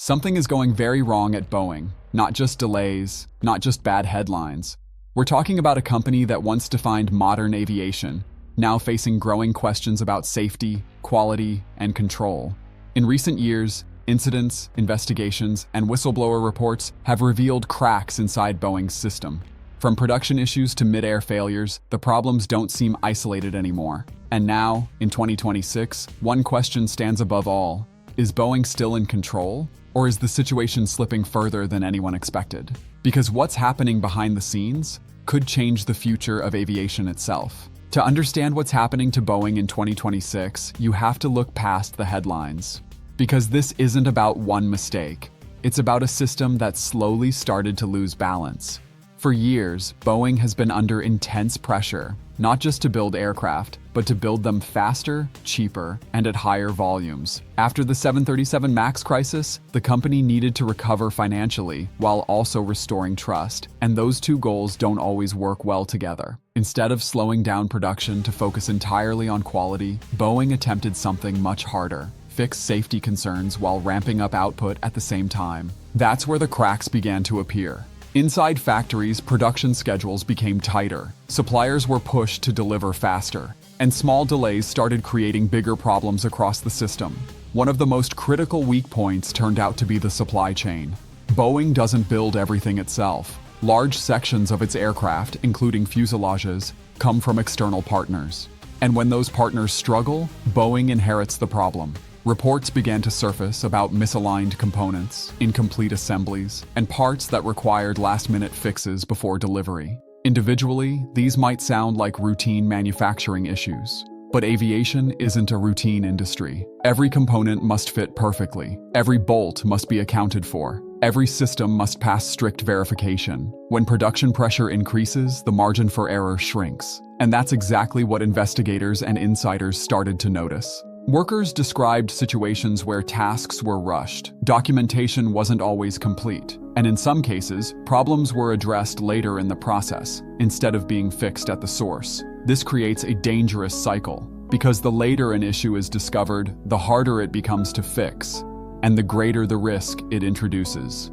Something is going very wrong at Boeing. Not just delays, not just bad headlines. We're talking about a company that once defined modern aviation, now facing growing questions about safety, quality, and control. In recent years, incidents, investigations, and whistleblower reports have revealed cracks inside Boeing's system. From production issues to mid-air failures, the problems don't seem isolated anymore. And now, in 2026, one question stands above all. Is Boeing still in control? Or is the situation slipping further than anyone expected? Because what's happening behind the scenes could change the future of aviation itself. To understand what's happening to Boeing in 2026, you have to look past the headlines. Because this isn't about one mistake. It's about a system that slowly started to lose balance. For years, Boeing has been under intense pressure, not just to build aircraft, but to build them faster, cheaper, and at higher volumes. After the 737 MAX crisis, the company needed to recover financially while also restoring trust, and those two goals don't always work well together. Instead of slowing down production to focus entirely on quality, Boeing attempted something much harder: fix safety concerns while ramping up output at the same time. That's where the cracks began to appear. Inside factories, production schedules became tighter, suppliers were pushed to deliver faster, and small delays started creating bigger problems across the system. One of the most critical weak points turned out to be the supply chain. Boeing doesn't build everything itself. Large sections of its aircraft, including fuselages, come from external partners. And when those partners struggle, Boeing inherits the problem. Reports began to surface about misaligned components, incomplete assemblies, and parts that required last-minute fixes before delivery. Individually, these might sound like routine manufacturing issues. But aviation isn't a routine industry. Every component must fit perfectly. Every bolt must be accounted for. Every system must pass strict verification. When production pressure increases, the margin for error shrinks. And that's exactly what investigators and insiders started to notice. Workers described situations where tasks were rushed, documentation wasn't always complete, and in some cases, problems were addressed later in the process, instead of being fixed at the source. This creates a dangerous cycle, because the later an issue is discovered, the harder it becomes to fix, and the greater the risk it introduces.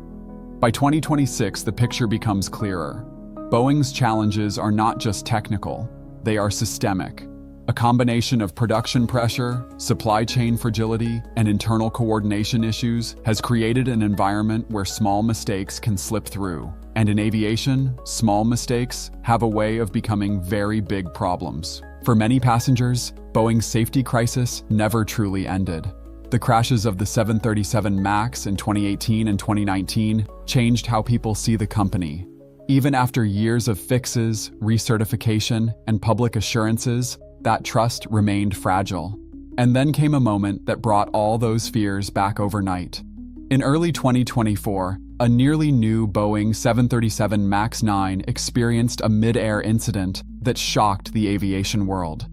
By 2026, the picture becomes clearer. Boeing's challenges are not just technical, they are systemic. A combination of production pressure, supply chain fragility, and internal coordination issues has created an environment where small mistakes can slip through. And in aviation, small mistakes have a way of becoming very big problems. For many passengers, Boeing's safety crisis never truly ended. The crashes of the 737 MAX in 2018 and 2019 changed how people see the company. Even after years of fixes, recertification, and public assurances, that trust remained fragile. And then came a moment that brought all those fears back overnight. In early 2024, a nearly new Boeing 737 MAX 9 experienced a mid-air incident that shocked the aviation world.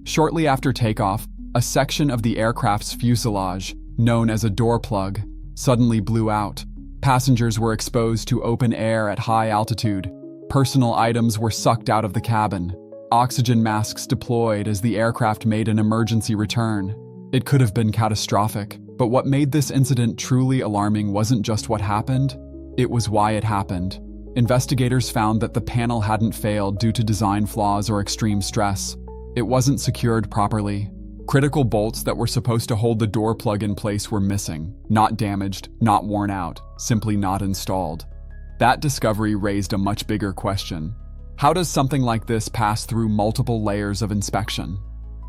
Shortly after takeoff, a section of the aircraft's fuselage, known as a door plug, suddenly blew out. Passengers were exposed to open air at high altitude. Personal items were sucked out of the cabin. Oxygen masks deployed as the aircraft made an emergency return. It could have been catastrophic, but what made this incident truly alarming wasn't just what happened, it was why it happened. Investigators found that the panel hadn't failed due to design flaws or extreme stress. It wasn't secured properly. Critical bolts that were supposed to hold the door plug in place were missing, not damaged, not worn out, simply not installed. That discovery raised a much bigger question. How does something like this pass through multiple layers of inspection?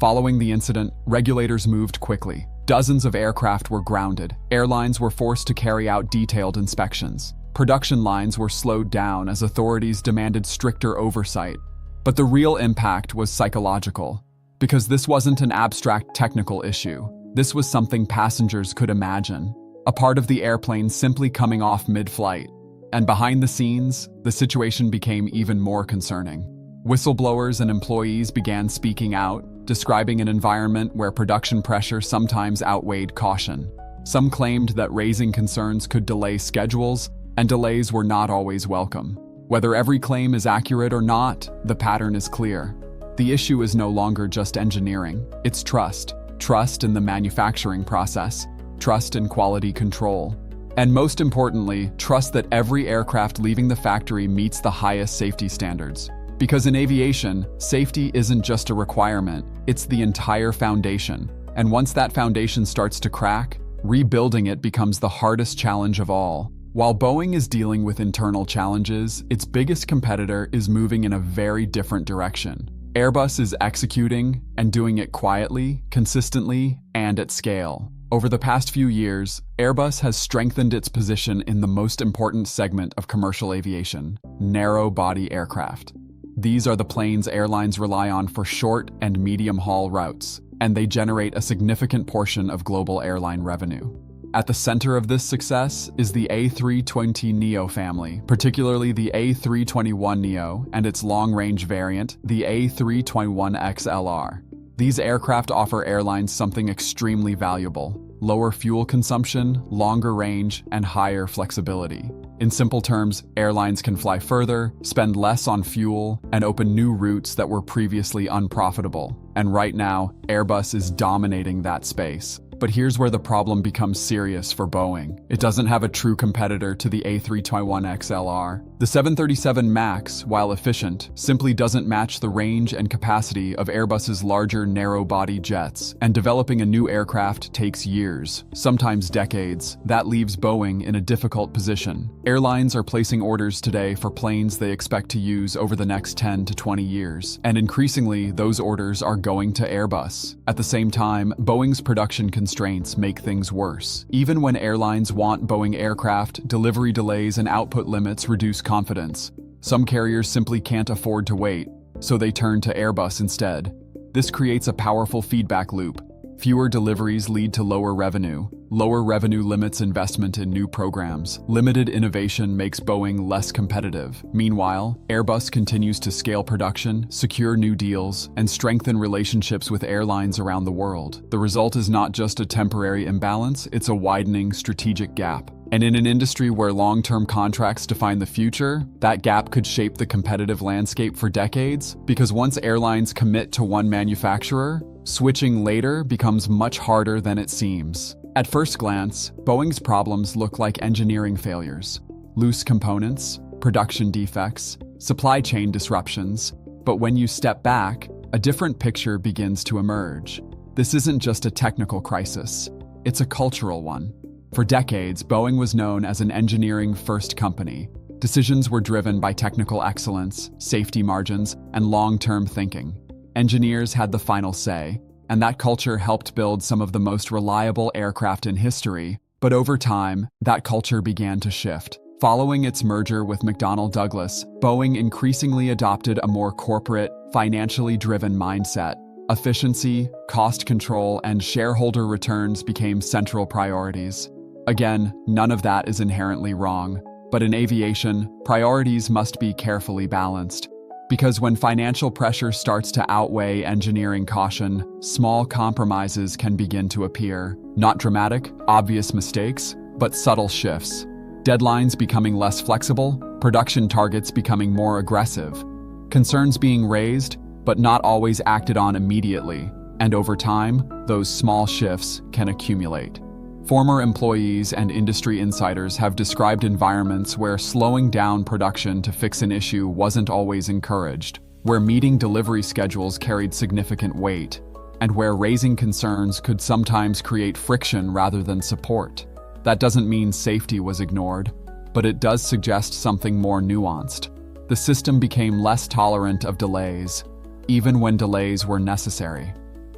Following the incident, regulators moved quickly. Dozens of aircraft were grounded. Airlines were forced to carry out detailed inspections. Production lines were slowed down as authorities demanded stricter oversight. But the real impact was psychological. Because this wasn't an abstract technical issue. This was something passengers could imagine. A part of the airplane simply coming off mid-flight. And behind the scenes, the situation became even more concerning. Whistleblowers and employees began speaking out, describing an environment where production pressure sometimes outweighed caution. Some claimed that raising concerns could delay schedules, and delays were not always welcome. Whether every claim is accurate or not, the pattern is clear. The issue is no longer just engineering, it's trust. Trust in the manufacturing process, trust in quality control. And most importantly, trust that every aircraft leaving the factory meets the highest safety standards. Because in aviation, safety isn't just a requirement, it's the entire foundation. And once that foundation starts to crack, rebuilding it becomes the hardest challenge of all. While Boeing is dealing with internal challenges, its biggest competitor is moving in a very different direction. Airbus is executing and doing it quietly, consistently, and at scale. Over the past few years, Airbus has strengthened its position in the most important segment of commercial aviation, narrow-body aircraft. These are the planes airlines rely on for short and medium-haul routes, and they generate a significant portion of global airline revenue. At the center of this success is the A320neo family, particularly the A321neo and its long-range variant, the A321XLR. These aircraft offer airlines something extremely valuable: lower fuel consumption, longer range, and higher flexibility. In simple terms, airlines can fly further, spend less on fuel, and open new routes that were previously unprofitable. And right now, Airbus is dominating that space. But here's where the problem becomes serious for Boeing. It doesn't have a true competitor to the A321XLR. The 737 MAX, while efficient, simply doesn't match the range and capacity of Airbus's larger narrow-body jets, and developing a new aircraft takes years, sometimes decades. That leaves Boeing in a difficult position. Airlines are placing orders today for planes they expect to use over the next 10 to 20 years, and increasingly, those orders are going to Airbus. At the same time, Boeing's production constraints make things worse. Even when airlines want Boeing aircraft, delivery delays and output limits reduce confidence. Some carriers simply can't afford to wait, so they turn to Airbus instead. This creates a powerful feedback loop. Fewer deliveries lead to lower revenue. Lower revenue limits investment in new programs. Limited innovation makes Boeing less competitive. Meanwhile, Airbus continues to scale production, secure new deals, and strengthen relationships with airlines around the world. The result is not just a temporary imbalance, it's a widening strategic gap. And in an industry where long-term contracts define the future, that gap could shape the competitive landscape for decades, because once airlines commit to one manufacturer, switching later becomes much harder than it seems. At first glance, Boeing's problems look like engineering failures, loose components, production defects, supply chain disruptions. But when you step back, a different picture begins to emerge. This isn't just a technical crisis, it's a cultural one. For decades, Boeing was known as an engineering-first company. Decisions were driven by technical excellence, safety margins, and long-term thinking. Engineers had the final say, and that culture helped build some of the most reliable aircraft in history. But over time, that culture began to shift. Following its merger with McDonnell Douglas, Boeing increasingly adopted a more corporate, financially driven mindset. Efficiency, cost control, and shareholder returns became central priorities. Again, none of that is inherently wrong. But in aviation, priorities must be carefully balanced. Because when financial pressure starts to outweigh engineering caution, small compromises can begin to appear. Not dramatic, obvious mistakes, but subtle shifts. Deadlines becoming less flexible, production targets becoming more aggressive. Concerns being raised, but not always acted on immediately. And over time, those small shifts can accumulate. Former employees and industry insiders have described environments where slowing down production to fix an issue wasn't always encouraged, where meeting delivery schedules carried significant weight, and where raising concerns could sometimes create friction rather than support. That doesn't mean safety was ignored, but it does suggest something more nuanced. The system became less tolerant of delays, even when delays were necessary,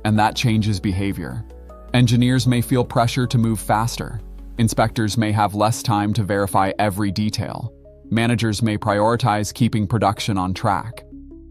and that changes behavior. Engineers may feel pressure to move faster. Inspectors may have less time to verify every detail. Managers may prioritize keeping production on track.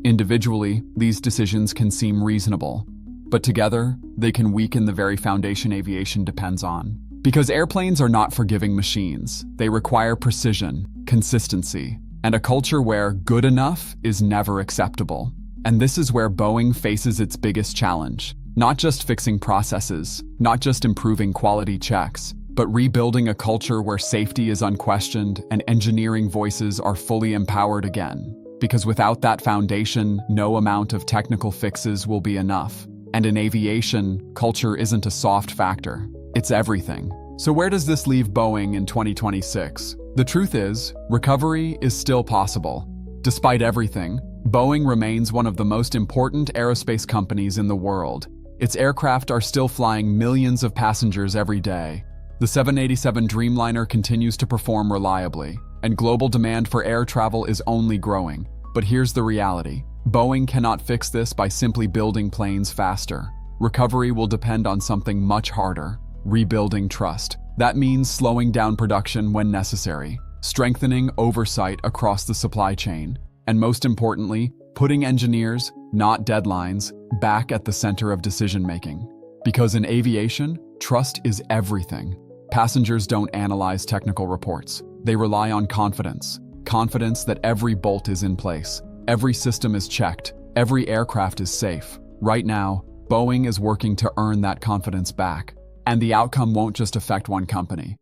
Individually, these decisions can seem reasonable, but together, they can weaken the very foundation aviation depends on. Because airplanes are not forgiving machines, they require precision, consistency, and a culture where good enough is never acceptable. And this is where Boeing faces its biggest challenge. Not just fixing processes, not just improving quality checks, but rebuilding a culture where safety is unquestioned and engineering voices are fully empowered again. Because without that foundation, no amount of technical fixes will be enough. And in aviation, culture isn't a soft factor. It's everything. So where does this leave Boeing in 2026? The truth is, recovery is still possible. Despite everything, Boeing remains one of the most important aerospace companies in the world. Its aircraft are still flying millions of passengers every day. The 787 Dreamliner continues to perform reliably, and global demand for air travel is only growing. But here's the reality. Boeing cannot fix this by simply building planes faster. Recovery will depend on something much harder: rebuilding trust. That means slowing down production when necessary, strengthening oversight across the supply chain, and most importantly, putting engineers, not deadlines, back at the center of decision-making. Because in aviation, trust is everything. Passengers don't analyze technical reports. They rely on confidence. Confidence that every bolt is in place, every system is checked, every aircraft is safe. Right now, Boeing is working to earn that confidence back. And the outcome won't just affect one company.